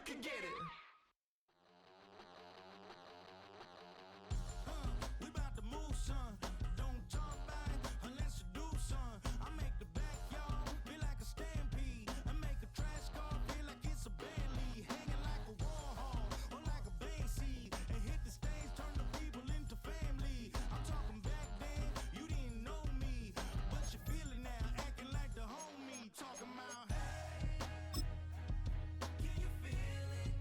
can get it. We about to move, son. Don't talk about it unless you do, son. I make the backyard feel like a stampede. I make a trash car feel like it's a Bentley. Hanging like a Warhol or like a Banksy. And hit the stage, turn the people into family. I'm talking back then, you didn't know me. But you feel it now, acting like the homie. Talking about, hey, can you feel it?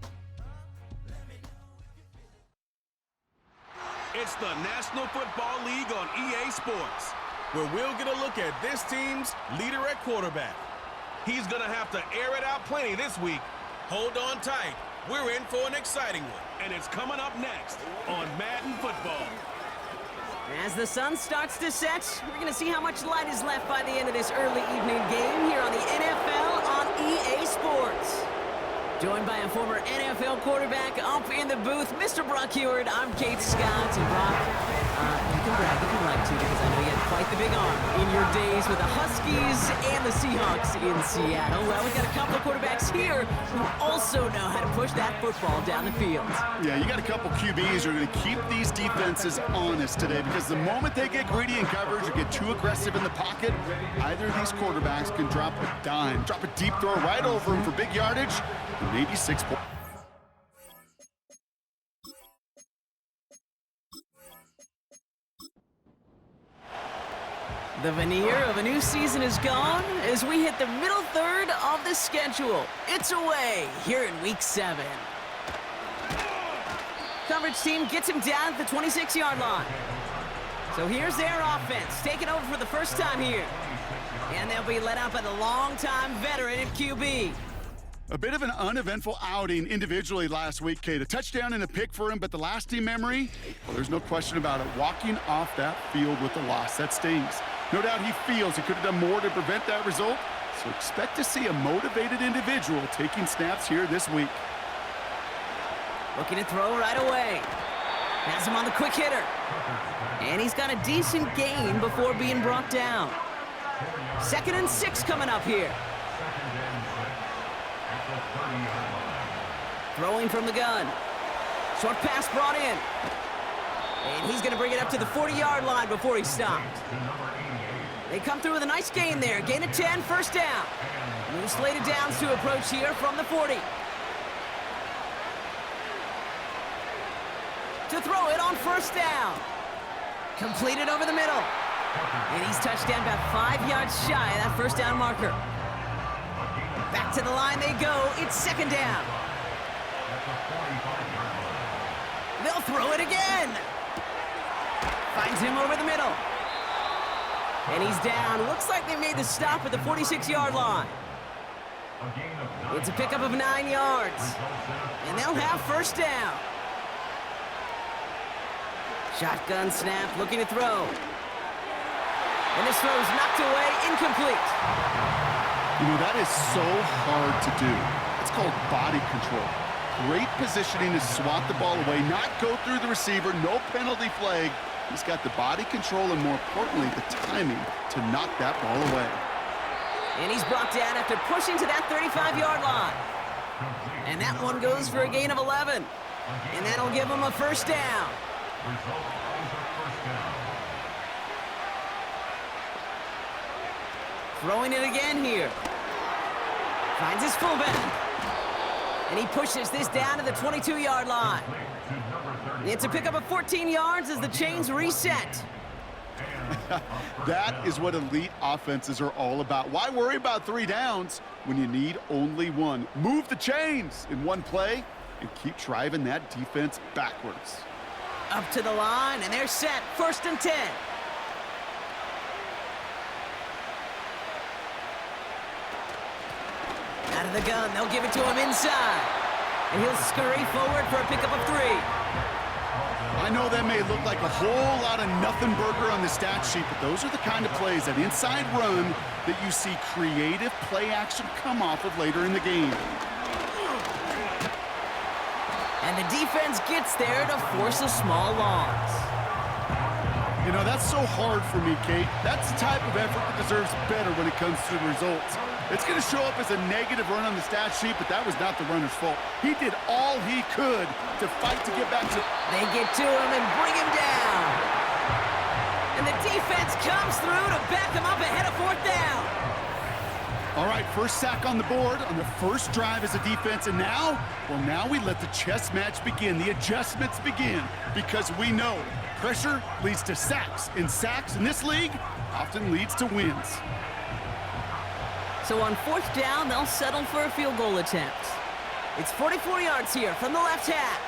Let me know if you feel it. It's the National Football League on EA Sports, where we'll get a look at this team's leader at quarterback. He's going to have to air it out plenty this week. Hold on tight. We're in for an exciting one, and it's coming up next on Madden Football. As the sun starts to set, we're going to see how much light is left by the end of this early evening game here on the NFL on EA Sports. Joined by a former NFL quarterback up in the booth, Mr. Brock Heward. I'm Kate Scott, and Brock, you can brag if you'd like to, because I know you had quite the big arm in your days with the Huskies and the Seahawks in Seattle. Well, we've got a couple of quarterbacks here who also know how to push that football down the field. Yeah, you got a couple QBs who are going to keep these defenses honest today, because the moment they get greedy in coverage or get too aggressive in the pocket, either of these quarterbacks can drop a dime, drop a deep throw right over them for big yardage, and maybe 6 points. The veneer of a new season is gone as we hit the middle third of the schedule. It's away here in Week 7. Coverage team gets him down at the 26-yard line. So here's their offense, taking over for the first time here. And they'll be led out by the longtime veteran at QB. A bit of an uneventful outing individually last week, Kate. A touchdown and a pick for him, but the lasting memory, well, there's no question about it. Walking off that field with a loss, that stings. No doubt he feels he could have done more to prevent that result, so expect to see a motivated individual taking snaps here this week. Looking to throw right away. Has him on the quick hitter. And he's got a decent gain before being brought down. 2nd and 6 coming up here. Throwing from the gun. Short pass brought in. And he's going to bring it up to the 40-yard line before he stopped. They come through with a nice gain there. Gain of 10, first down. New slated downs to approach here from the 40. To throw it on first down. Completed over the middle. And he's touched down about 5 yards shy of that first down marker. Back to the line they go. It's 2nd down. They'll throw it again. Finds him over the middle. And he's down. Looks like they made the stop at the 46-yard line. It's a pickup of 9 yards. And they'll have first down. Shotgun snap, looking to throw. And this throw's knocked away, incomplete. You know, that is so hard to do. It's called body control. Great positioning to swat the ball away, not go through the receiver, no penalty flag. He's got the body control and, more importantly, the timing to knock that ball away. And he's brought down after pushing to that 35-yard line. And that one goes for a gain of 11. And that'll give him a first down. Throwing it again here. Finds his fullback. And he pushes this down to the 22-yard line. It's a pickup of 14 yards as the chains reset. That is what elite offenses are all about. Why worry about 3 downs when you need only 1? Move the chains in one play and keep driving that defense backwards. Up to the line, and they're set. 1st and 10. Out of the gun, they'll give it to him inside. And he'll scurry forward for a pickup of 3. I know that may look like a whole lot of nothing burger on the stat sheet, but those are the kind of plays, that inside run, that you see creative play action come off of later in the game. And the defense gets there to force a small loss. You know, that's so hard for me, Kate. That's the type of effort that deserves better when it comes to the results. It's going to show up as a negative run on the stat sheet, but that was not the runner's fault. He did all he could to fight to get back to... They get to him and bring him down. And the defense comes through to back them up ahead of 4th down. All right, first sack on the board on the first drive as a defense, and now, well, now we let the chess match begin, the adjustments begin, because we know pressure leads to sacks, and sacks in this league often leads to wins. So on 4th down, they'll settle for a field goal attempt. It's 44 yards here from the left hash.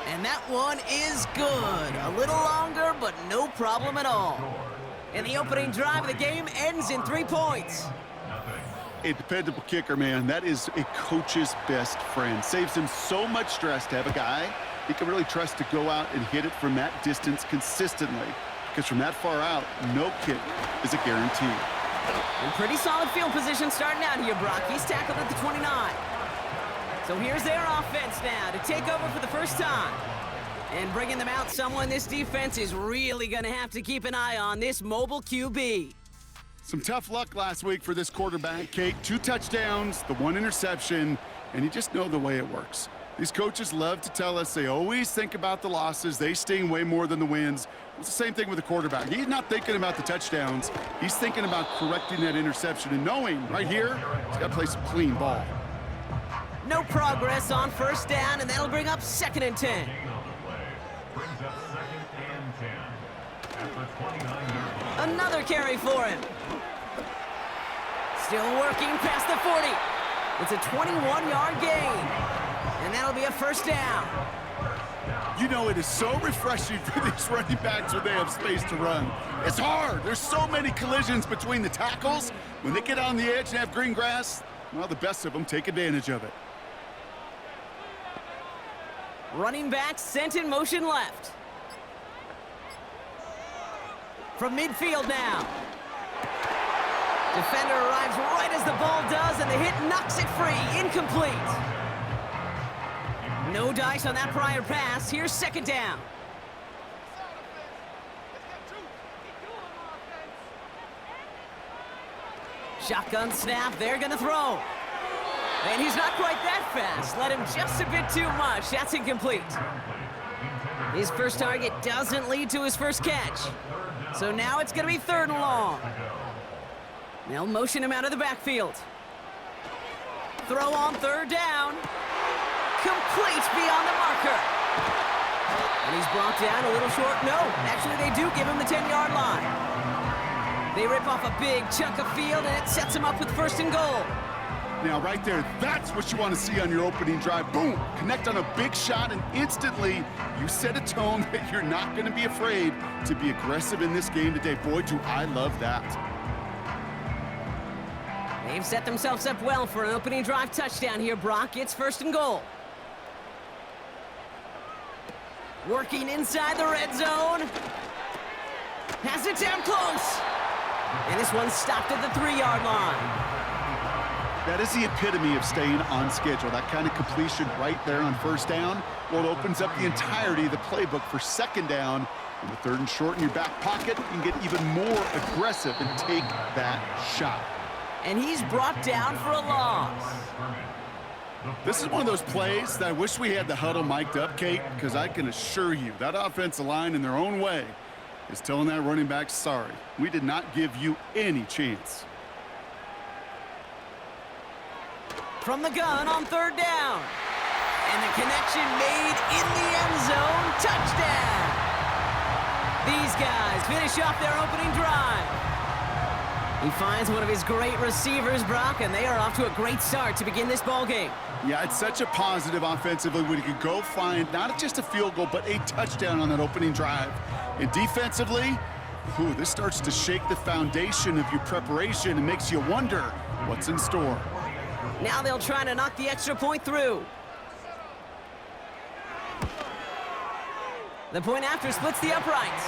And that one is good. A little longer, but no problem at all. And the opening drive of the game ends in 3 points. A dependable kicker, man. That is a coach's best friend. Saves him so much stress to have a guy he can really trust to go out and hit it from that distance consistently. Because from that far out, no kick is a guarantee. And pretty solid field position starting out here, Brock. He's tackled at the 29. So here's their offense now to take over for the first time. And bringing them out, someone this defense is really going to have to keep an eye on, this mobile QB. Some tough luck last week for this quarterback, Kate. 2 touchdowns, the 1 interception, and you just know the way it works. These coaches love to tell us they always think about the losses. They sting way more than the wins. It's the same thing with the quarterback. He's not thinking about the touchdowns. He's thinking about correcting that interception and knowing right here, he's got to play some clean ball. No progress on 1st down, and that'll bring up 2nd and 10. Another carry for him. Still working past the 40. It's a 21-yard gain. And that'll be a 1st down. You know, it is so refreshing for these running backs when they have space to run. It's hard. There's so many collisions between the tackles. When they get on the edge and have green grass, well, the best of them take advantage of it. Running back sent in motion left. From midfield now. Defender arrives right as the ball does, and the hit knocks it free. Incomplete. No dice on that prior pass. Here's 2nd down. Shotgun snap. They're going to throw. And he's not quite that fast. Let him just a bit too much. That's incomplete. His first target doesn't lead to his first catch. So now it's going to be 3rd and long. They'll motion him out of the backfield. Throw on 3rd down. Complete beyond the marker. And he's brought down a little short. No, actually they do give him the 10-yard line. They rip off a big chunk of field, and it sets him up with 1st and goal. Now, right there, that's what you want to see on your opening drive. Boom! Connect on a big shot, and instantly you set a tone that you're not going to be afraid to be aggressive in this game today. Boy, do I love that. They've set themselves up well for an opening drive touchdown here, Brock. It's 1st and goal. Working inside the red zone. Has it down close. And this one's stopped at the 3-yard line. That is the epitome of staying on schedule. That kind of completion right there on 1st down. Well, it opens up the entirety of the playbook for 2nd down. And with 3rd and short in your back pocket, you can get even more aggressive and take that shot. And he's brought down for a loss. This is one of those plays that I wish we had the huddle mic'd up, Kate, because I can assure you that offensive line in their own way is telling that running back, sorry, we did not give you any chance. From the gun on 3rd down. And the connection made in the end zone. Touchdown! These guys finish off their opening drive. He finds one of his great receivers, Brock, and they are off to a great start to begin this ball game. Yeah, it's such a positive offensively when you can go find not just a field goal, but a touchdown on that opening drive. And defensively, this starts to shake the foundation of your preparation and makes you wonder what's in store. Now they'll try to knock the extra point through. The point after splits the uprights.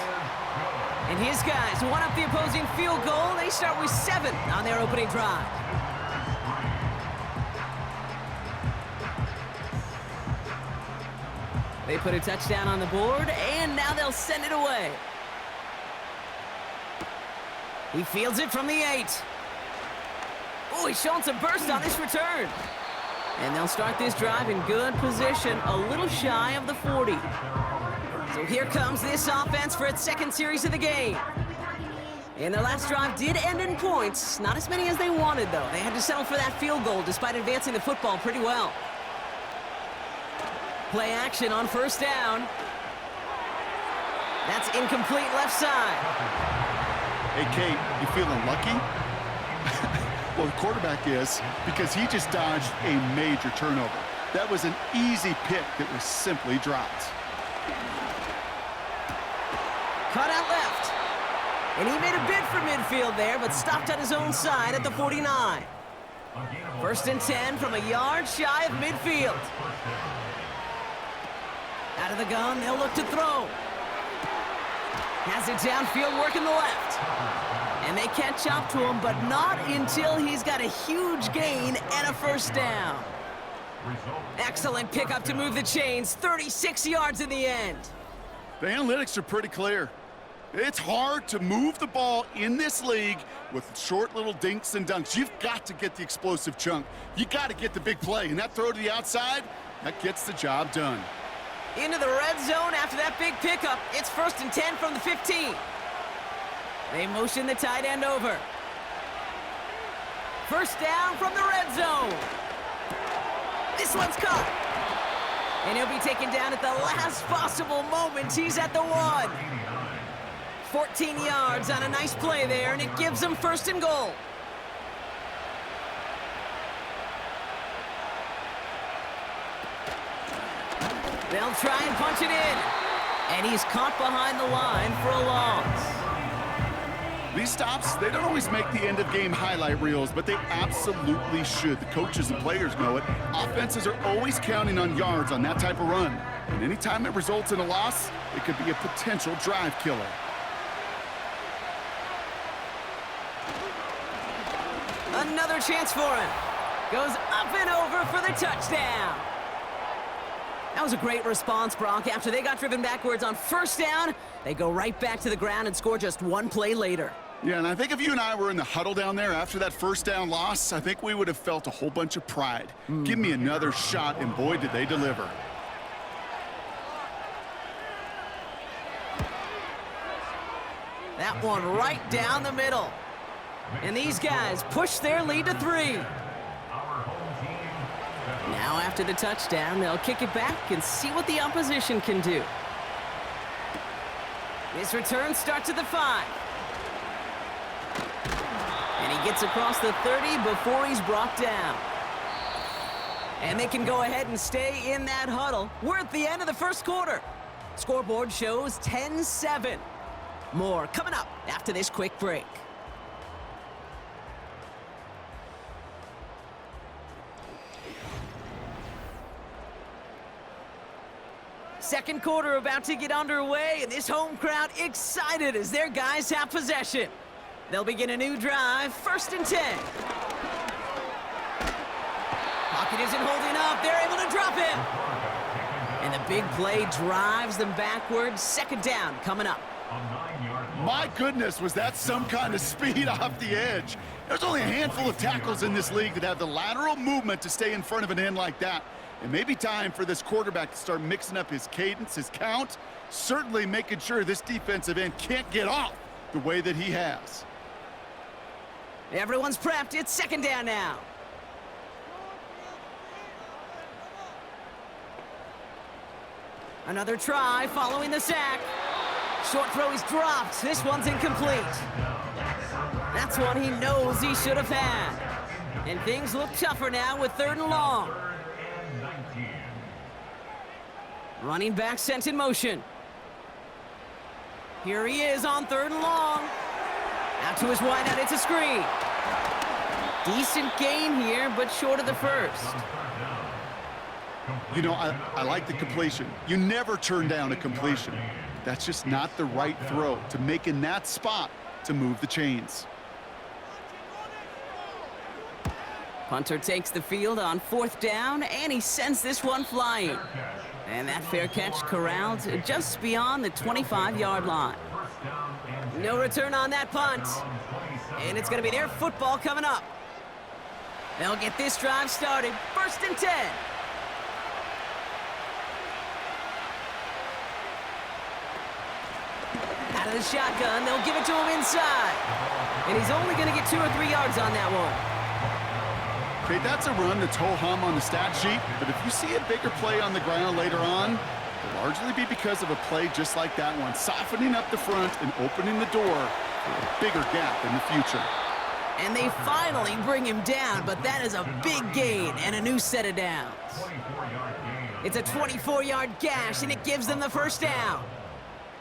And his guys one up the opposing field goal. They start with 7 on their opening drive. They put a touchdown on the board, and now they'll send it away. He fields it from the 8. Oh, he's showing some burst on this return. And they'll start this drive in good position, a little shy of the 40. So here comes this offense for its second series of the game. And their last drive did end in points. Not as many as they wanted, though. They had to settle for that field goal despite advancing the football pretty well. Play action on first down. That's incomplete left side. Hey, Kate, you feeling lucky? Well, the quarterback is, because he just dodged a major turnover. That was an easy pick that was simply dropped. Cut out left. And he made a bid for midfield there, but stopped on his own side at the 49. First and 10 from a yard shy of midfield. Out of the gun, they'll look to throw. Has it downfield, working the left. And they catch up to him, but not until he's got a huge gain and a first down. Excellent pickup to move the chains, 36 yards in the end. The analytics are pretty clear. It's hard to move the ball in this league with short little dinks and dunks. You've got to get the explosive chunk. You got to get the big play, and that throw to the outside, that gets the job done. Into the red zone after that big pickup. It's first and 10 from the 15. They motion the tight end over. First down from the red zone. This one's caught. And he'll be taken down at the last possible moment. He's at the 1. 14 yards on a nice play there, and it gives them first and goal. They'll try and punch it in. And he's caught behind the line for a loss. These stops, they don't always make the end-of-game highlight reels, but they absolutely should. The coaches and players know it. Offenses are always counting on yards on that type of run. And anytime it results in a loss, it could be a potential drive killer. Another chance for him. Goes up and over for the touchdown. That was a great response, Brock. After they got driven backwards on first down, they go right back to the ground and score just one play later. Yeah, and I think if you and I were in the huddle down there after that first down loss, I think we would have felt a whole bunch of pride. Give me another shot, and boy, did they deliver. That one right down the middle. And these guys push their lead to 3. Now after the touchdown, they'll kick it back and see what the opposition can do. This return starts at the 5. And he gets across the 30 before he's brought down. And they can go ahead and stay in that huddle. We're at the end of the first quarter. Scoreboard shows 10-7. More coming up after this quick break. Second quarter about to get underway, and this home crowd excited as their guys have possession. They'll begin a new drive, first and 10. Pocket isn't holding up. They're able to drop him. And the big play drives them backwards. Second down coming up. My goodness, was that some kind of speed off the edge. There's only a handful of tackles in this league that have the lateral movement to stay in front of an end like that. It may be time for this quarterback to start mixing up his cadence, his count, certainly making sure this defensive end can't get off the way that he has. Everyone's prepped. It's second down now. Another try following the sack. Short throw is dropped. This one's incomplete. That's one he knows he should have had. And things look tougher now with third and long. Running back sent in motion. Here he is on third and long. Out to his wideout, it's a screen. Decent gain here, but short of the first. You know, I like the completion. You never turn down a completion. That's just not the right throw to make in that spot to move the chains. Punter takes the field on fourth down, and he sends this one flying. And that fair catch corralled just beyond the 25-yard line. No return on that punt. And it's going to be their football coming up. They'll get this drive started. 1st and 10. Out of the shotgun, they'll give it to him inside. And he's only going to get 2 or 3 yards on that one. Okay, that's a run that's ho-hum on the stat sheet, but if you see a bigger play on the ground later on, it'll largely be because of a play just like that one, softening up the front and opening the door for a bigger gap in the future. And they finally bring him down, but that is a big gain and a new set of downs. It's a 24-yard gash, and it gives them the 1st down.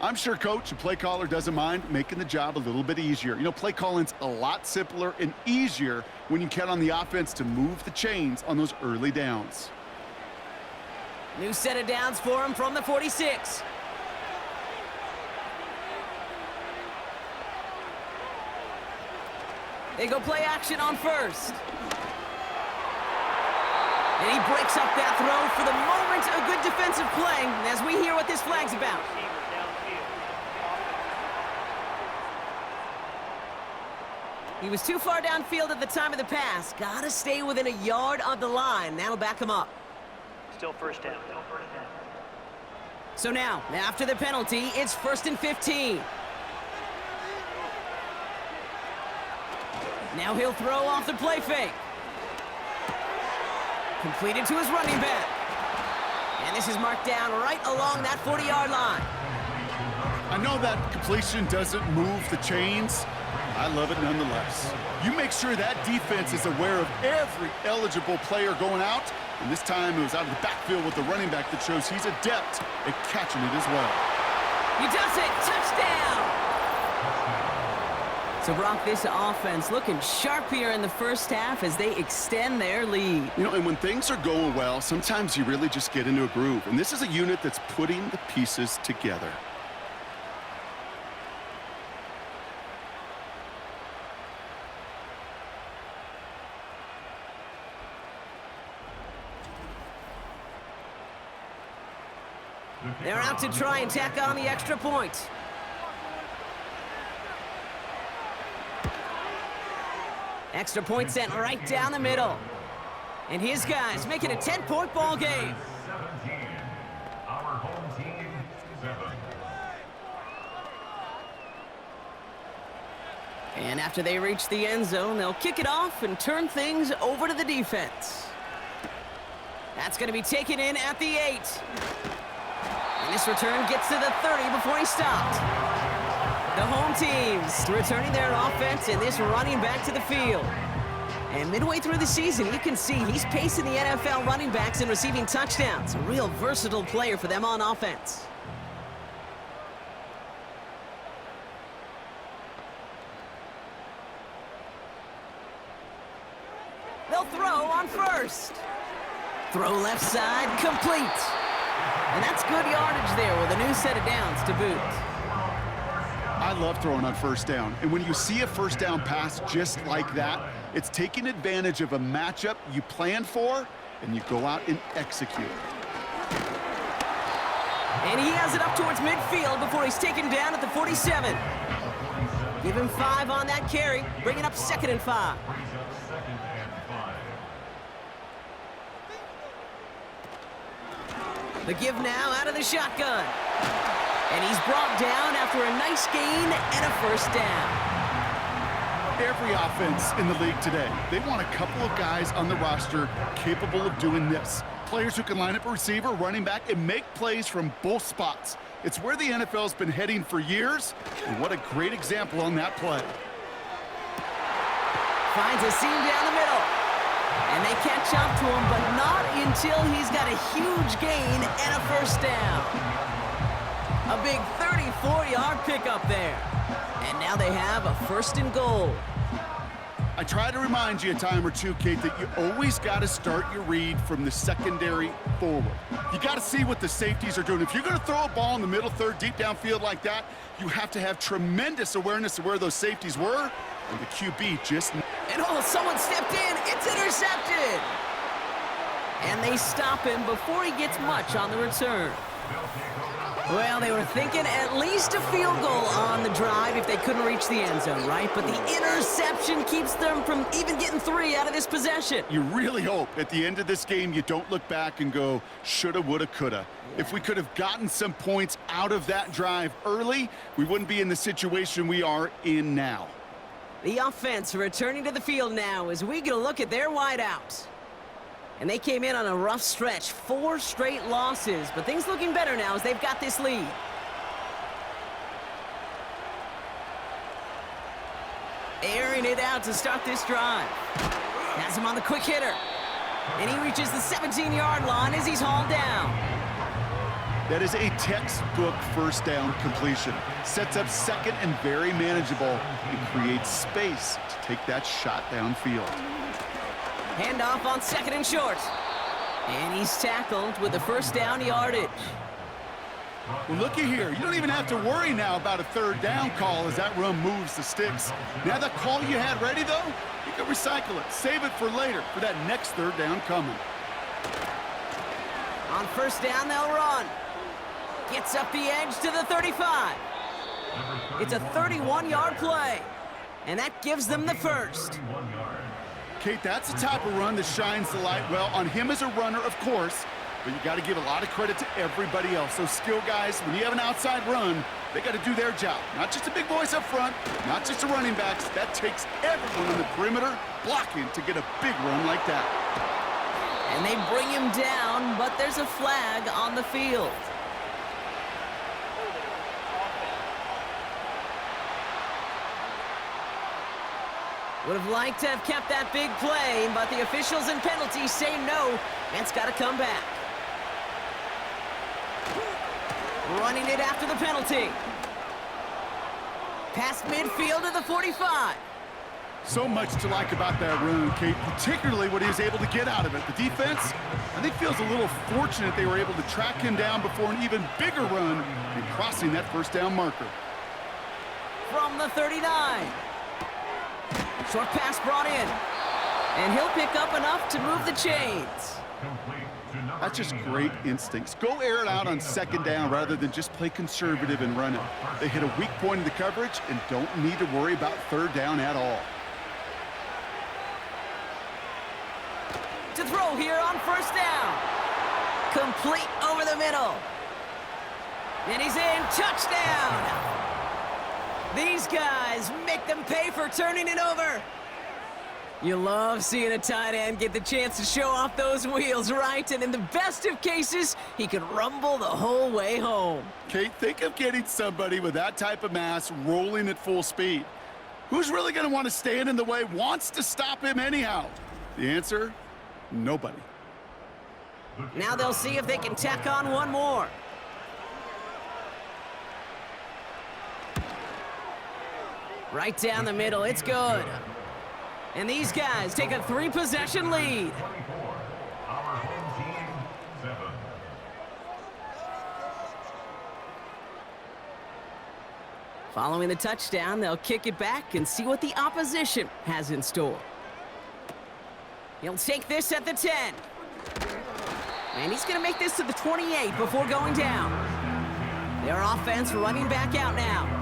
I'm sure Coach and play caller doesn't mind making the job a little bit easier. You know, play calling's a lot simpler and easier when you count on the offense to move the chains on those early downs. New set of downs for him from the 46. They go play action on 1st. And he breaks up that throw for the moment. A good defensive play as we hear what this flag's about. He was too far downfield at the time of the pass. Gotta stay within a yard of the line. That'll back him up. Still 1st down. So now, after the penalty, it's 1st and 15. Now he'll throw off the play fake. Completed to his running back. And this is marked down right along that 40-yard line. I know that completion doesn't move the chains. I love it nonetheless. You make sure that defense is aware of every eligible player going out, and this time it was out of the backfield with the running back that shows he's adept at catching it as well. He does it! Touchdown! So, Brock, this offense looking sharp here in the 1st half as they extend their lead. You know, and when things are going well, sometimes you really just get into a groove, and this is a unit that's putting the pieces together. They're out to try and tack on the extra point. Extra point sent right down the middle. And his guys making a 10-point ball game. Our home team, 7. And after they reach the end zone, they'll kick it off and turn things over to the defense. That's going to be taken in at the 8. And this return gets to the 30 before he stopped. The home teams returning their offense and this running back to the field. And midway through the season, you can see he's pacing the NFL running backs and receiving touchdowns. A real versatile player for them on offense. They'll throw on 1st. Throw left side, complete. And that's good yardage there with a new set of downs to boot. I love throwing on 1st down. And when you see a 1st down pass just like that, it's taking advantage of a matchup you planned for, and you go out and execute. And he has it up towards midfield before he's taken down at the 47. Give him 5 on that carry, bringing up 2nd and 5. The give now out of the shotgun. And he's brought down after a nice gain and a 1st down. Every offense in the league today, they want a couple of guys on the roster capable of doing this. Players who can line up a receiver, running back, and make plays from both spots. It's where the NFL's been heading for years, and what a great example on that play. Finds a seam down the middle. And they catch up to him, but not until he's got a huge gain and a 1st down. A big 34-yard pickup there. And now they have a 1st and goal. I try to remind you a time or two, Kate, that you always got to start your read from the secondary forward. You got to see what the safeties are doing. If you're going to throw a ball in the middle third, deep downfield like that, you have to have tremendous awareness of where those safeties were, and the QB just... And oh, someone stepped in. It's intercepted. And they stop him before he gets much on the return. Well, they were thinking at least a field goal on the drive if they couldn't reach the end zone, right? But the interception keeps them from even getting 3 out of this possession. You really hope at the end of this game you don't look back and go, shoulda, woulda, coulda. If we could have gotten some points out of that drive early, we wouldn't be in the situation we are in now. The offense returning to the field now as we get a look at their wideouts. And they came in on a rough stretch, 4 straight losses, but things looking better now as they've got this lead. Airing it out to start this drive. Has him on the quick hitter. And he reaches the 17-yard line as he's hauled down. That is a textbook first down completion. Sets up second and very manageable and creates space to take that shot downfield. Handoff on 2nd and short. And he's tackled with the first down yardage. Well, looky here. You don't even have to worry now about a 3rd down call as that run moves the sticks. Now that call you had ready, though, you can recycle it. Save it for later for that next 3rd down coming. On 1st down, they'll run. Gets up the edge to the 35. It's a 31-yard play. And that gives them the first. Kate, that's the type of run that shines the light well on him as a runner, of course, but you got to give a lot of credit to everybody else. Those skill guys, when you have an outside run, they got to do their job. Not just a big voice up front, not just the running backs. That takes everyone on the perimeter blocking to get a big run like that. And they bring him down, but there's a flag on the field. Would have liked to have kept that big play, but the officials and penalties say no, and it's got to come back. Running it after the penalty. Past midfield to the 45. So much to like about that run, Kate, particularly what he was able to get out of it. The defense, I think, feels a little fortunate they were able to track him down before an even bigger run and crossing that 1st down marker. From the 39. Short pass brought in. And he'll pick up enough to move the chains. That's just great instincts. Go air it out on 2nd down rather than just play conservative and run it. They hit a weak point in the coverage and don't need to worry about 3rd down at all. To throw here on 1st down. Complete over the middle. And he's in. Touchdown. These guys make them pay for turning it over. You love seeing a tight end get the chance to show off those wheels, right? And in the best of cases, he can rumble the whole way home. Kate, think of getting somebody with that type of mass rolling at full speed. Who's really going to want to stand in the way, wants to stop him anyhow? The answer, nobody. Now they'll see if they can tack on one more. Right down the middle, it's good. And these guys take a 3-possession lead. Our home team, 7. Following the touchdown, they'll kick it back and see what the opposition has in store. He'll take this at the 10. And he's going to make this to the 28 before going down. Their offense running back out now.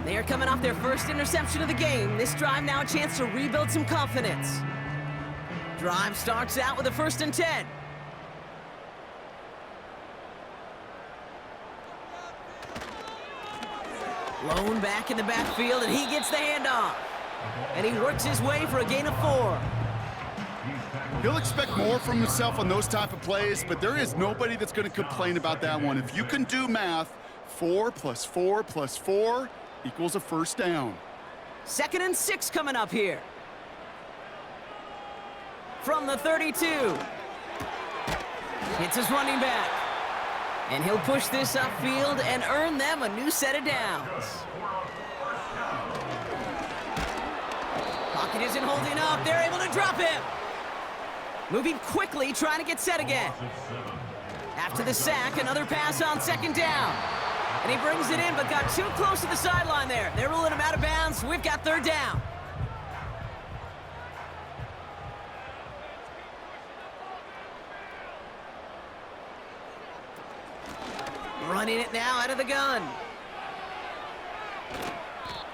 They are coming off their first interception of the game. This drive now a chance to rebuild some confidence. Drive starts out with a 1st and 10. Lone back in the backfield, and he gets the handoff. And he works his way for a gain of 4. He'll expect more from himself on those type of plays, but there is nobody that's going to complain about that one. If you can do math, 4 plus 4 plus 4 equals a 1st down. 2nd and 6 coming up here. From the 32. It's his running back. And he'll push this upfield and earn them a new set of downs. Pocket isn't holding up. They're able to drop him. Moving quickly, trying to get set again. After the sack, another pass on 2nd down. And he brings it in, but got too close to the sideline there. They're ruling him out of bounds. We've got 3rd down. Running it now out of the gun.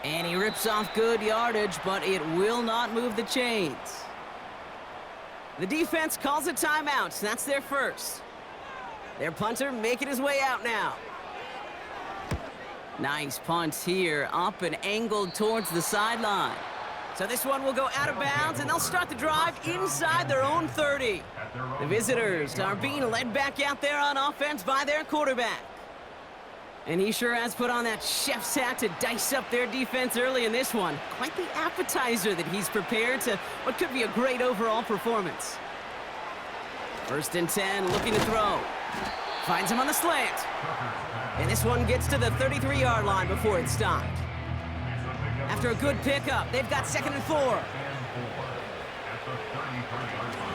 And he rips off good yardage, but it will not move the chains. The defense calls a timeout. That's their first. Their punter making his way out now. Nice punt here, up and angled towards the sideline. So this one will go out of bounds, and they'll start the drive inside their own 30. The visitors are being led back out there on offense by their quarterback. And he sure has put on that chef's hat to dice up their defense early in this one. Quite the appetizer that he's prepared to what could be a great overall performance. 1st and 10, looking to throw. Finds him on the slant. And this one gets to the 33-yard line before it's stopped. After a good pickup, they've got 2nd and 4.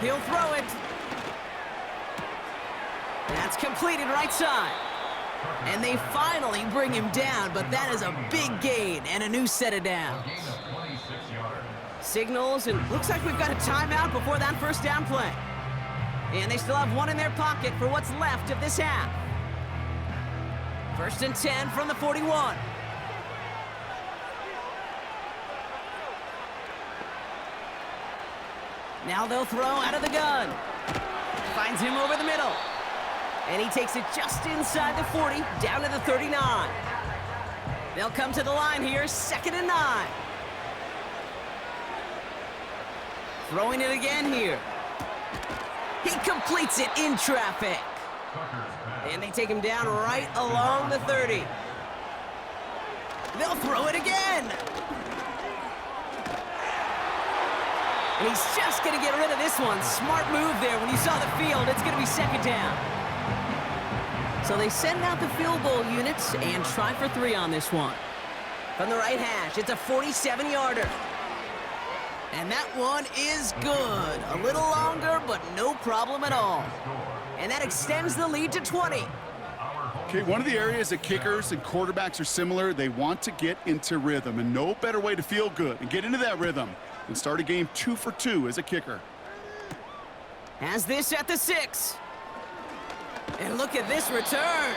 He'll throw it. That's completed right side. And they finally bring him down, but that is a big gain and a new set of downs. Signals, and looks like we've got a timeout before that first down play. And they still have one in their pocket for what's left of this half. 1st and 10 from the 41. Now they'll throw out of the gun. Finds him over the middle. And he takes it just inside the 40, down to the 39. They'll come to the line here, 2nd and 9. Throwing it again here. He completes it in traffic. And they take him down right along the 30. They'll throw it again. And he's just going to get rid of this one. Smart move there. When you saw the field, it's going to be 2nd down. So they send out the field goal units and try for 3 on this one. From the right hash, it's a 47-yarder. And that one is good. A little longer, but no problem at all. And that extends the lead to 20. Okay, one of the areas that kickers and quarterbacks are similar, they want to get into rhythm, and no better way to feel good and get into that rhythm than start a game 2 for 2 as a kicker. Has this at the 6. And look at this return.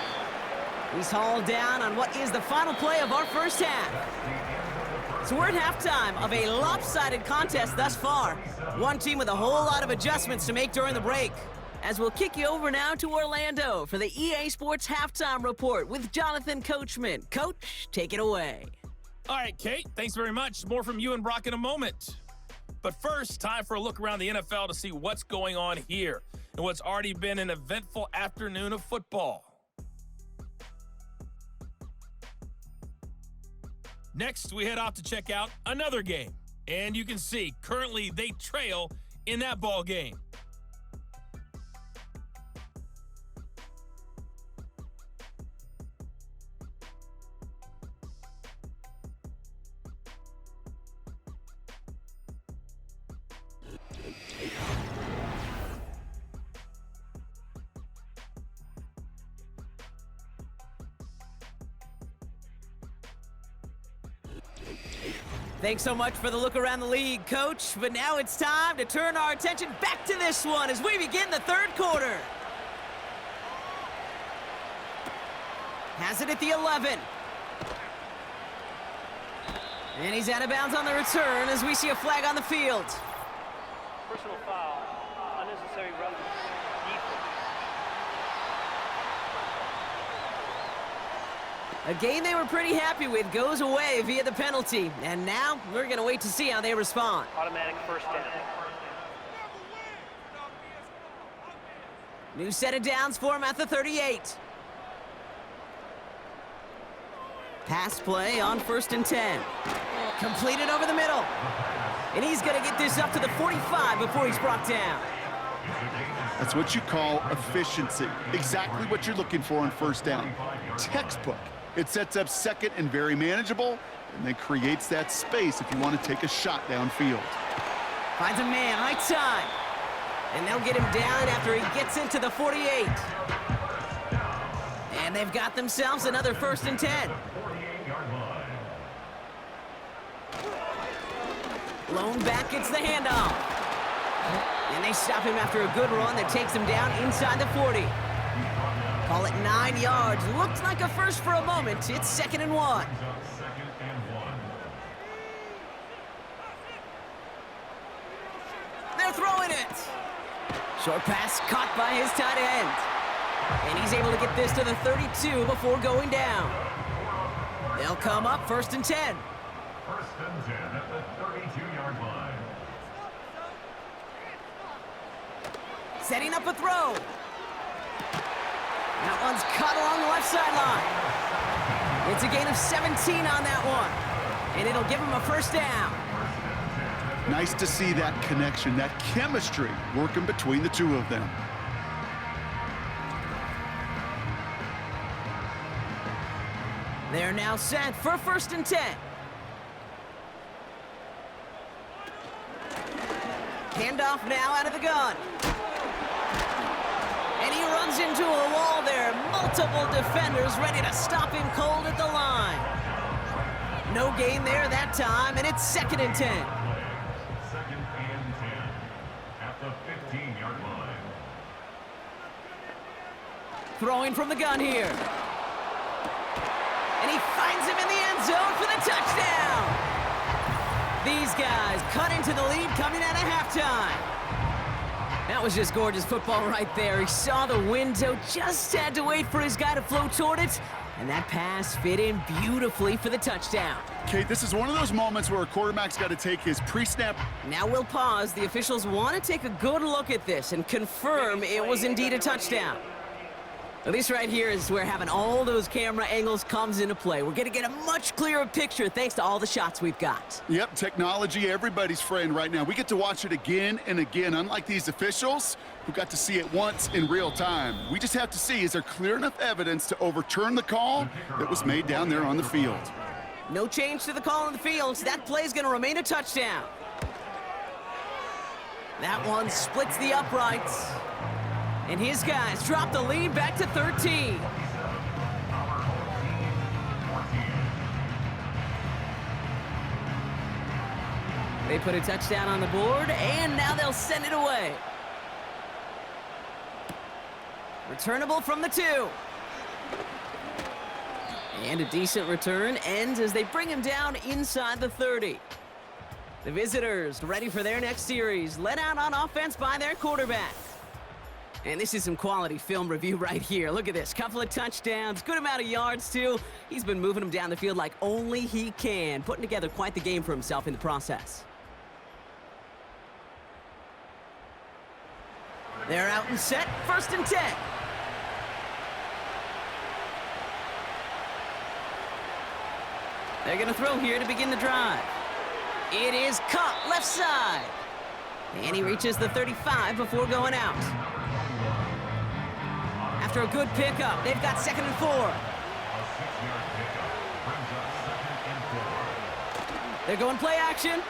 He's hauled down on what is the final play of our first half. So we're at halftime of a lopsided contest thus far. One team with a whole lot of adjustments to make during the break. As we'll kick you over now to Orlando for the EA Sports Halftime Report with Jonathan Coachman. Coach, take it away. All right, Kate, thanks very much. More from you and Brock in a moment. But first, time for a look around the NFL to see what's going on here and what's already been an eventful afternoon of football. Next, we head off to check out another game. And you can see, currently they trail in that ball game. Thanks so much for the look around the league, Coach. But now it's time to turn our attention back to this one as we begin the 3rd quarter. Has it at the 11. And he's out of bounds on the return as we see a flag on the field. Personal foul, unnecessary roughness, defense. A game they were pretty happy with goes away via the penalty. And now we're going to wait to see how they respond. Automatic first down. New set of downs for him at the 38. Pass play on 1st and 10. Completed over the middle. And he's going to get this up to the 45 before he's brought down. That's what you call efficiency. Exactly what you're looking for on 1st down. Textbook. It sets up 2nd and very manageable, and then creates that space if you want to take a shot downfield. Finds a man right side. And they'll get him down after he gets into the 48. And they've got themselves another 1st and 10. Blown back gets the handoff. And they stop him after a good run that takes him down inside the 40. Call it 9 yards. Looked like a first for a moment. It's 2nd and 1. Brings up 2nd and 1. They're throwing it. Short pass caught by his tight end. And he's able to get this to the 32 before going down. They'll come up 1st and 10. 1st and 10 at the 32-yard line. Setting up a throw. That one's caught along the left sideline. It's a gain of 17 on that one. And it'll give him a 1st down. Nice to see that connection, that chemistry working between the two of them. They're now set for 1st and 10. Handoff now out of the gun. And he runs into a wall there. Multiple defenders ready to stop him cold at the line. No gain there that time, and it's 2nd and 10. 2nd and 10 at the 15-yard line. Throwing from the gun here. And he finds him in the end zone for the touchdown. These guys cut into the lead coming out of halftime. That was just gorgeous football right there. He saw the window, just had to wait for his guy to flow toward it, and that pass fit in beautifully for the touchdown. Kate, this is one of those moments where a quarterback's got to take his pre-snap. Now we'll pause. The officials want to take a good look at this and confirm it was indeed a touchdown. At least right here is where having all those camera angles comes into play. We're going to get a much clearer picture thanks to all the shots we've got. Yep, technology, everybody's friend right now. We get to watch it again and again, unlike these officials who got to see it once in real time. We just have to see, is there clear enough evidence to overturn the call that was made down there on the field? No change to the call on the field, so that play's going to remain a touchdown. That one splits the uprights. And his guys drop the lead back to 13. They put a touchdown on the board, and now they'll send it away. Returnable from the 2. And a decent return ends as they bring him down inside the 30. The visitors ready for their next series, led out on offense by their quarterback. And this is some quality film review right here. Look at this. Couple of touchdowns, good amount of yards, too. He's been moving them down the field like only he can, putting together quite the game for himself in the process. They're out and set. 1st and 10. They're going to throw here to begin the drive. It is caught left side. And he reaches the 35 before going out. After a good pickup, they've got 2nd and 4. A 6-yard pickup brings up 2nd and 4. They're going play action.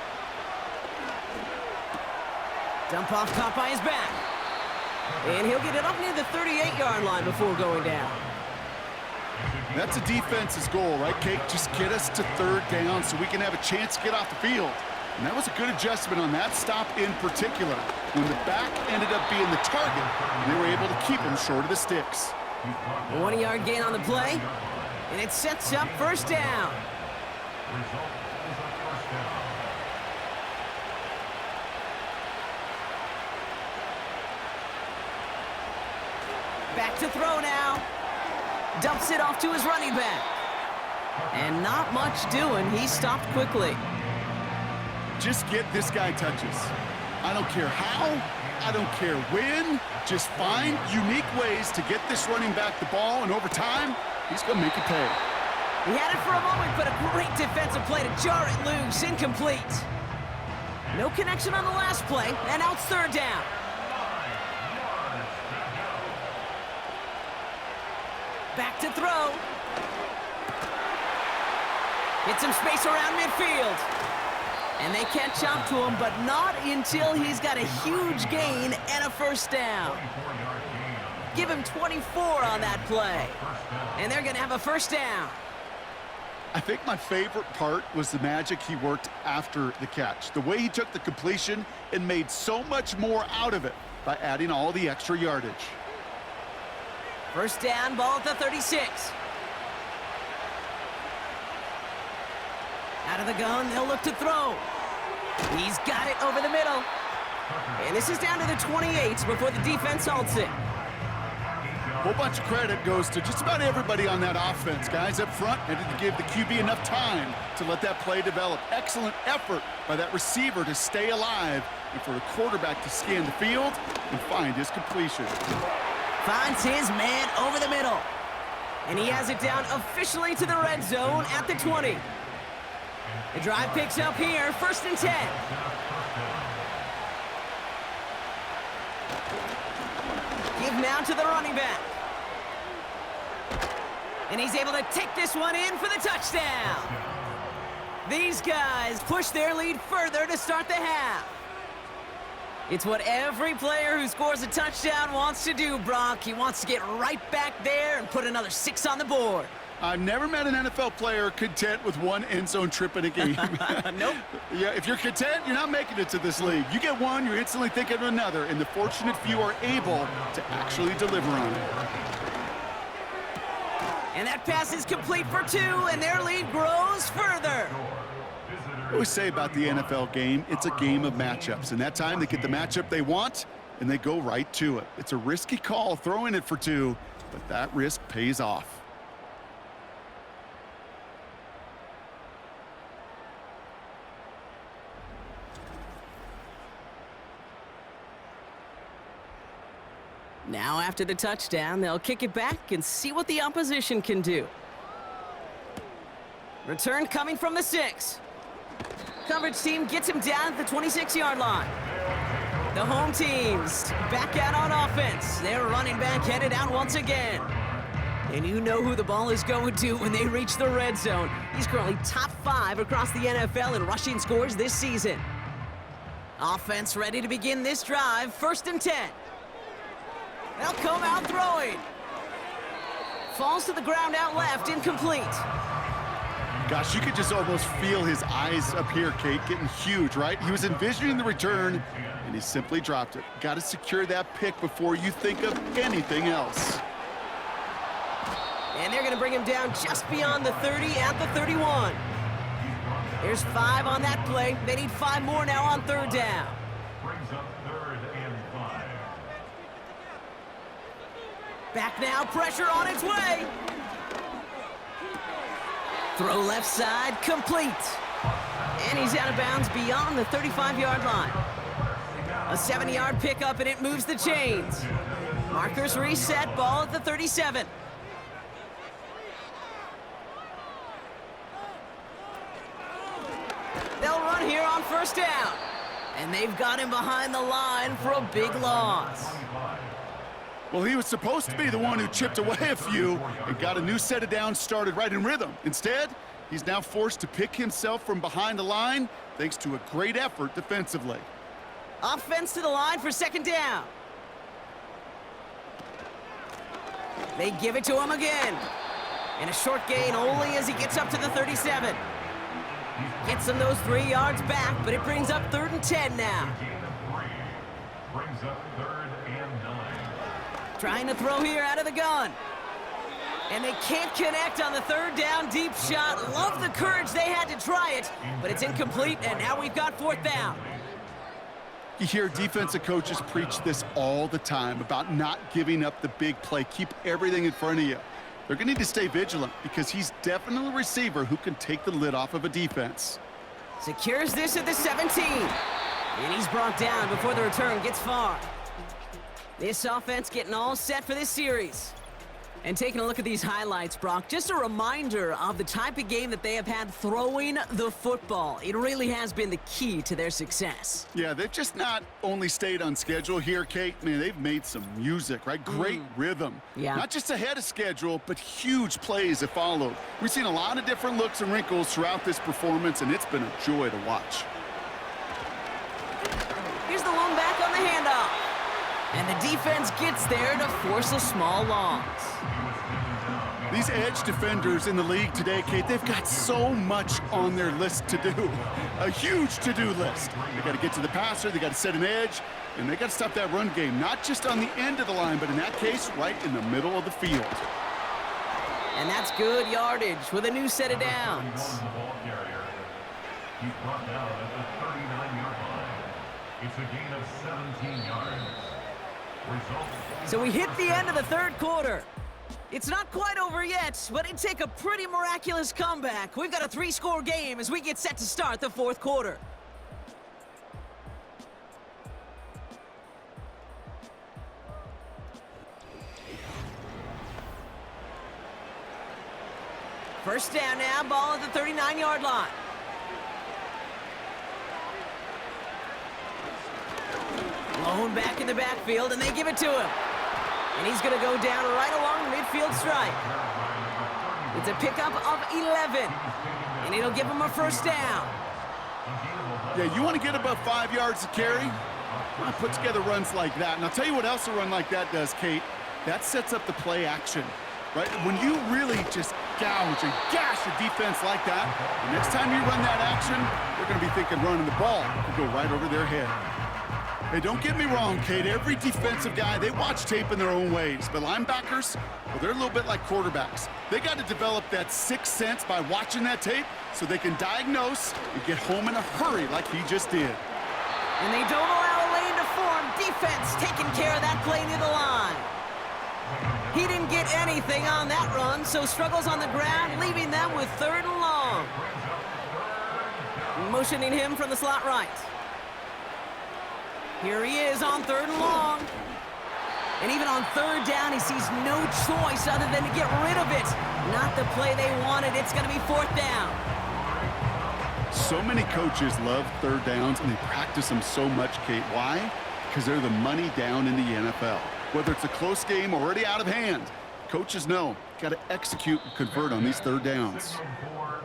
Dump off caught by his back. And he'll get it up near the 38-yard line before going down. That's a defense's goal, right, Kate? Just get us to 3rd down so we can have a chance to get off the field. And that was a good adjustment on that stop in particular, when the back ended up being the target, and they were able to keep him short of the sticks. A 1-yard gain on the play, and it sets up 1st down. Result is a 1st down. Back to throw now. Dumps it off to his running back. And not much doing. He stopped quickly. Just get this guy touches. I don't care how, I don't care when. Just find unique ways to get this running back the ball, and over time, he's going to make it pay. He had it for a moment, but a great defensive play to jar it loose. Incomplete. No connection on the last play, and now it's 3rd down. Back to throw. Get some space around midfield. And they catch up to him, but not until he's got a huge gain and a 1st down. Give him 24 on that play. And they're going to have a 1st down. I think my favorite part was the magic he worked after the catch. The way he took the completion and made so much more out of it by adding all the extra yardage. First down, ball at the 36. Out of the gun, they'll look to throw. He's got it over the middle. And this is down to the 28 before the defense halts it. A whole bunch of credit goes to just about everybody on that offense. Guys up front had to give the QB enough time to let that play develop. Excellent effort by that receiver to stay alive and for the quarterback to scan the field and find his completion. Finds his man over the middle. And he has it down officially to the red zone at the 20. The drive picks up here, 1st and 10. Give now to the running back. And he's able to take this one in for the touchdown. These guys push their lead further to start the half. It's what every player who scores a touchdown wants to do, Brock. He wants to get right back there and put another 6 on the board. I've never met an NFL player content with one end zone trip in a game. Nope. Yeah, if you're content, you're not making it to this league. You get one, you're instantly thinking of another, and the fortunate few are able to actually deliver on it. And that pass is complete for 2, and their lead grows further. I always say about the NFL game, it's a game of matchups, and that time they get the matchup they want, and they go right to it. It's a risky call throwing it for 2, but that risk pays off. Now after the touchdown, they'll kick it back and see what the opposition can do. Return coming from the 6. Coverage team gets him down at the 26-yard line. The home team's back out on offense. Their running back headed out once again. And you know who the ball is going to when they reach the red zone. He's currently top 5 across the NFL in rushing scores this season. Offense ready to begin this drive, 1st and 10. They'll come out throwing. Falls to the ground out left, incomplete. Gosh, you could just almost feel his eyes up here, Kate, getting huge, right? He was envisioning the return, and he simply dropped it. Got to secure that pick before you think of anything else. And they're going to bring him down just beyond the 30 at the 31. There's 5 on that play. They need 5 more now on 3rd down. Brings up 3rd and 5. Back now, pressure on its way. Throw left side, complete. And he's out of bounds beyond the 35-yard line. A 7-yard pickup, and it moves the chains. Markers reset, ball at the 37. They'll run here on 1st down. And they've got him behind the line for a big loss. Well, he was supposed to be the one who chipped away a few and got a new set of downs started right in rhythm. Instead, he's now forced to pick himself from behind the line thanks to a great effort defensively. Offense to the line for 2nd down. They give it to him again. And a short gain only as he gets up to the 37. Gets him those 3 yards back, but it brings up 3rd and 10 now. Brings up 3rd and 9. Trying to throw here out of the gun. And they can't connect on the 3rd down deep shot. Love the courage they had to try it, but it's incomplete, and now we've got 4th down. You hear defensive coaches preach this all the time about not giving up the big play. Keep everything in front of you. They're going to need to stay vigilant because he's definitely a receiver who can take the lid off of a defense. Secures this at the 17. And he's brought down before the return gets far. This offense getting all set for this series. And taking a look at these highlights, Brock, just a reminder of the type of game that they have had throwing the football. It really has been the key to their success. Yeah, they've just not only stayed on schedule here, Kate. Man, they've made some music, right? Great rhythm. Yeah. Not just ahead of schedule, but huge plays have followed. We've seen a lot of different looks and wrinkles throughout this performance, and it's been a joy to watch. Here's the lone back on the handoff. And the defense gets there to force a small loss. These edge defenders in the league today, Kate, they've got so much on their list to do. A huge to-do list. They got to get to the passer, they got to set an edge, And they got to stop that run game, not just on the end of the line, but in that case, right in the middle of the field. And that's good yardage with a new set of downs. The ball carrier. He's brought down at the 39-yard line. It's a gain of 17 yards. Result. So we hit the end of the third quarter. It's not quite over yet, but it'd take a pretty miraculous comeback. We've got a 3-score game as we get set to start the fourth quarter. First down now, ball at the 39-yard line. Lone back in the backfield, and they give it to him. And he's going to go down right along the midfield stripe. It's a pickup of 11, and it'll give him a first down. Yeah, you want to get above 5 yards to carry? Well, put together runs like that. And I'll tell you what else a run like that does, Kate. That sets up the play action, right? When you really just gouge and gash a defense like that, the next time you run that action, they're going to be thinking running the ball could go right over their head. Hey, don't get me wrong, Kate. Every defensive guy, they watch tape in their own ways. But linebackers, well, they're a little bit like quarterbacks. They got to develop that sixth sense by watching that tape so they can diagnose and get home in a hurry like he just did. And they don't allow a lane to form. Defense taking care of that play near the line. He didn't get anything on that run, so struggles on the ground, leaving them with 3rd and long. Motioning him from the slot right. Here he is on 3rd and long. And even on 3rd down, he sees no choice other than to get rid of it. Not the play they wanted. It's going to be 4th down. So many coaches love 3rd downs, and they practice them so much, Kate. Why? Because they're the money down in the NFL. Whether it's a close game already out of hand, coaches know, got to execute and convert on these 3rd downs.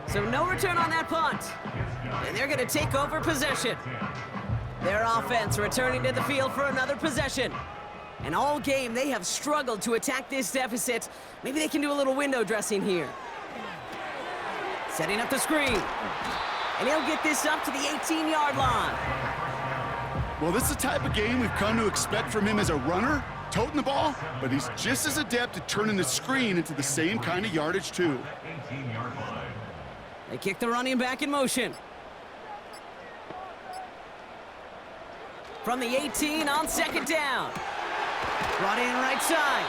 So no return on that punt. And they're going to take over possession. Their offense returning to the field for another possession. And all game, they have struggled to attack this deficit. Maybe they can do a little window dressing here. Setting up the screen. And he'll get this up to the 18-yard line. Well, this is the type of game we've come to expect from him as a runner, toting the ball, but he's just as adept at turning the screen into the same kind of yardage, too. They kick the running back in motion. From the 18 on 2nd down. Brought in right side.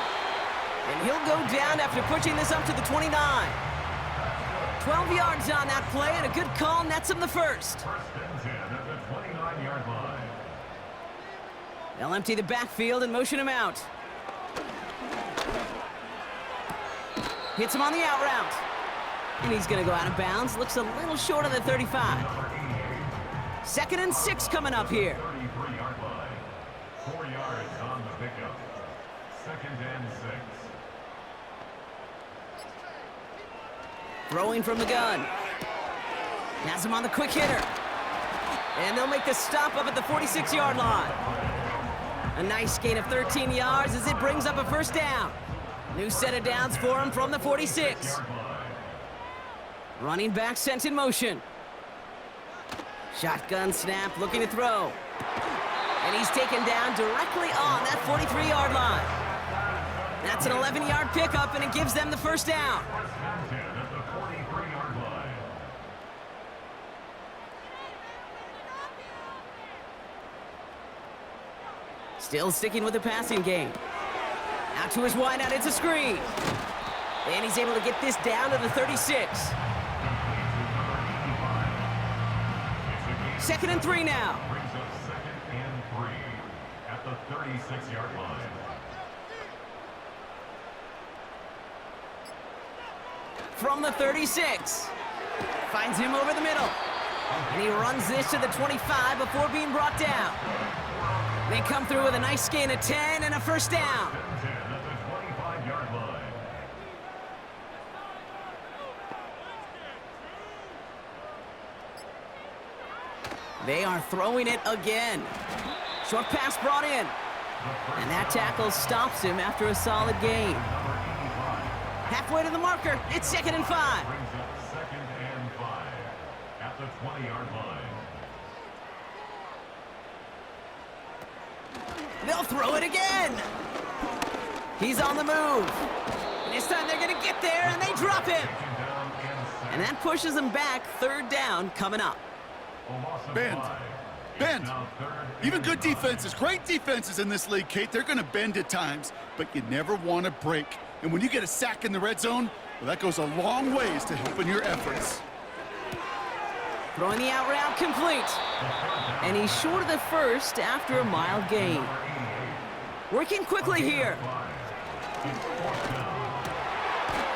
And he'll go down after pushing this up to the 29. 12 yards on that play, and a good call nets him the first. They'll empty the backfield and motion him out. Hits him on the out route. And he's going to go out of bounds. Looks a little short of the 35. 2nd and 6 coming up here. 4 yards on the pickup. 2nd and 6. Throwing from the gun. Has him on the quick hitter. And they'll make the stop up at the 46-yard line. A nice gain of 13 yards as it brings up a first down. New set of downs for him from the 46. Running back sent in motion. Shotgun snap, looking to throw. And he's taken down directly on that 43-yard line. That's an 11-yard pickup, and it gives them the first down. Still sticking with the passing game. Out to his wideout, it's a screen. And he's able to get this down to the 36. 2nd and 3 now. Brings up 2nd and 3 at the 36-yard line. From the 36. Finds him over the middle. And he runs this to the 25 before being brought down. They come through with a nice gain of 10 and a first down. 10 at the 25-yard line. They are throwing it again. Short pass brought in. And that tackle stops him after a solid gain. Halfway to the marker, it's 2nd and 5. Brings up 2nd and 5 at the 20-yard line. They'll throw it again. He's on the move. This time they're going to get there, and they drop him. And that pushes them back. Third down coming up. Bend. Even good defenses, great defenses in this league, Kate, they're going to bend at times, but you never want to break. And when you get a sack in the red zone, well, that goes a long ways to helping your efforts. Throwing the out route complete. And he's short of the first after a mile gain. Working quickly here.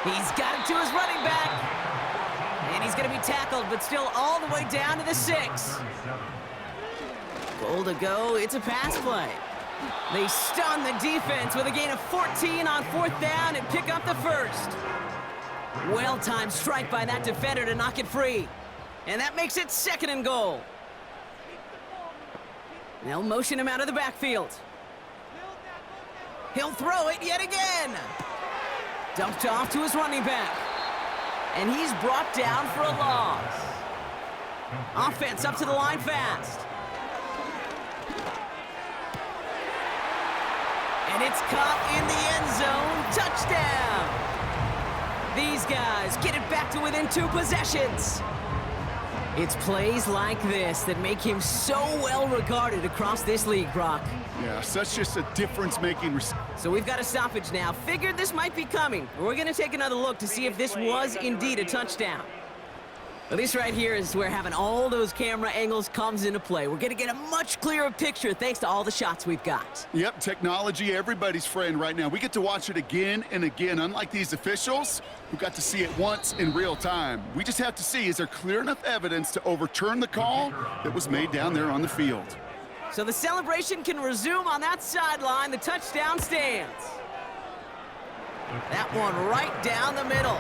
He's got it to his running back. And he's going to be tackled, but still all the way down to the 6. Goal to go. It's a pass play. They stun the defense with a gain of 14 on 4th down and pick up the first. Well-timed strike by that defender to knock it free. And that makes it 2nd and goal. They'll motion him out of the backfield. He'll throw it yet again. Dumped off to his running back. And he's brought down for a loss. Offense up to the line fast. And it's caught in the end zone. Touchdown! These guys get it back to within 2 possessions. It's plays like this that make him so well regarded across this league, Brock. Yeah, such just a difference-making. So we've got a stoppage now. Figured this might be coming. We're going to take another look to see if this was indeed a touchdown. Well, this right here is where having all those camera angles comes into play. We're going to get a much clearer picture thanks to all the shots we've got. Yep, technology, everybody's friend right now. We get to watch it again and again, unlike these officials who got to see it once in real time. We just have to see, is there clear enough evidence to overturn the call that was made down there on the field? So the celebration can resume on that sideline. The touchdown stands. That one right down the middle.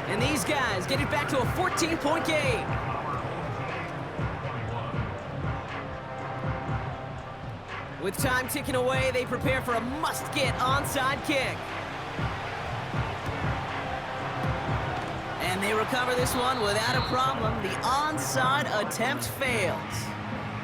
And these guys get it back to a 14-point game. With time ticking away, they prepare for a must-get onside kick. And they recover this one without a problem. The onside attempt fails.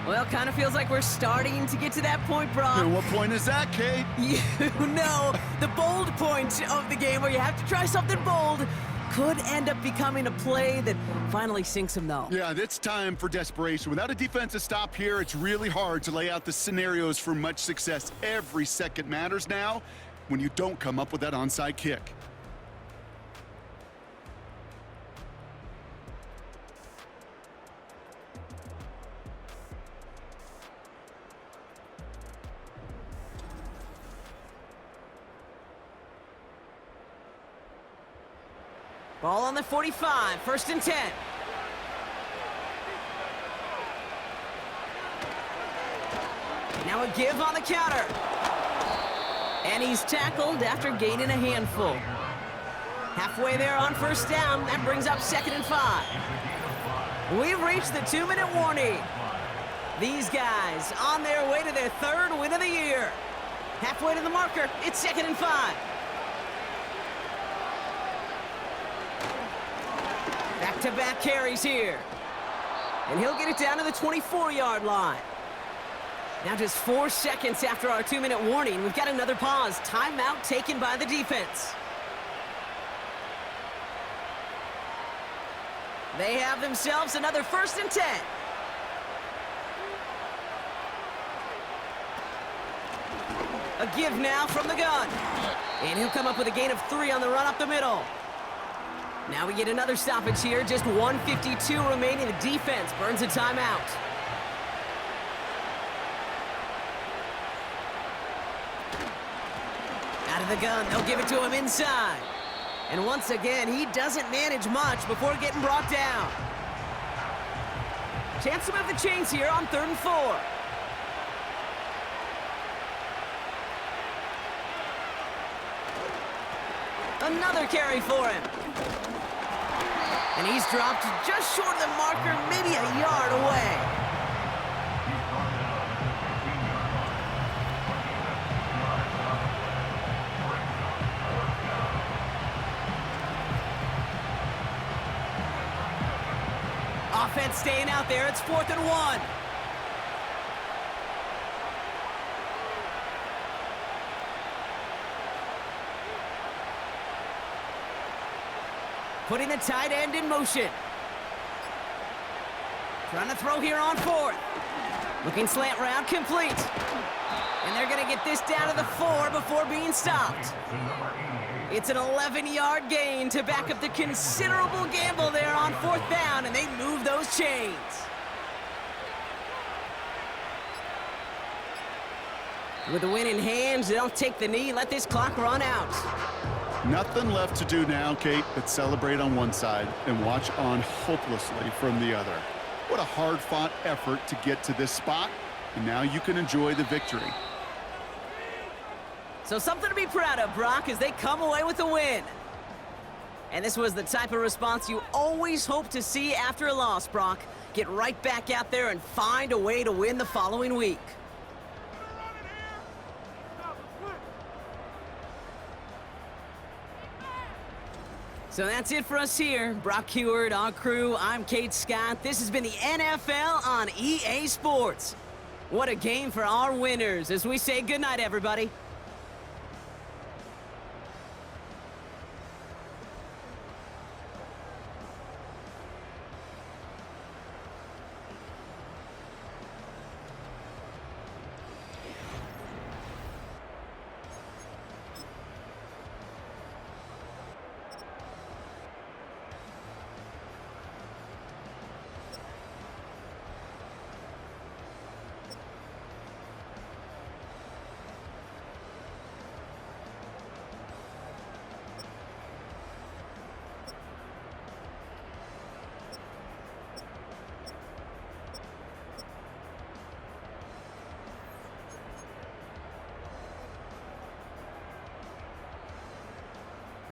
Well, kind of feels like we're starting to get to that point, Brock. And what point is that, Kate? You know, the bold point of the game where you have to try something bold could end up becoming a play that finally sinks him, though. Yeah, it's time for desperation. Without a defensive stop here, it's really hard to lay out the scenarios for much success. Every second matters now when you don't come up with that onside kick. Ball on the 45, 1st and 10. Now a give on the counter. And he's tackled after gaining a handful. Halfway there on 1st down, that brings up 2nd and 5. We've reached the 2-minute warning. These guys on their way to their 3rd win of the year. Halfway to the marker, it's 2nd and 5. Back-to-back carries here. And he'll get it down to the 24-yard line. Now just 4 seconds after our 2-minute warning, we've got another pause. Timeout taken by the defense. They have themselves another 1st and 10. A give now from the gun. And he'll come up with a gain of 3 on the run up the middle. Now we get another stoppage here. Just 1:52 remaining. The defense burns a timeout. Out of the gun, they'll give it to him inside. And once again, he doesn't manage much before getting brought down. Chance to move the chains here on 3rd and 4. Another carry for him. And he's dropped just short of the marker, maybe a yard away. Offense staying out there. It's 4th and 1. putting the tight end in motion. Trying to throw here on 4th. Looking slant route, complete. And they're going to get this down to the 4 before being stopped. It's an 11-yard gain to back up the considerable gamble there on 4th down, and they move those chains. With the win in hands, they'll take the knee, let this clock run out. Nothing left to do now, Kate, but celebrate on one side and watch on hopelessly from the other. What a hard-fought effort to get to this spot, and now you can enjoy the victory. So something to be proud of, Brock, as they come away with a win. And this was the type of response you always hope to see after a loss, Brock. Get right back out there and find a way to win the following week. So that's it for us here. Brock Heward, our crew, I'm Kate Scott. This has been the NFL on EA Sports. What a game for our winners as we say goodnight, everybody.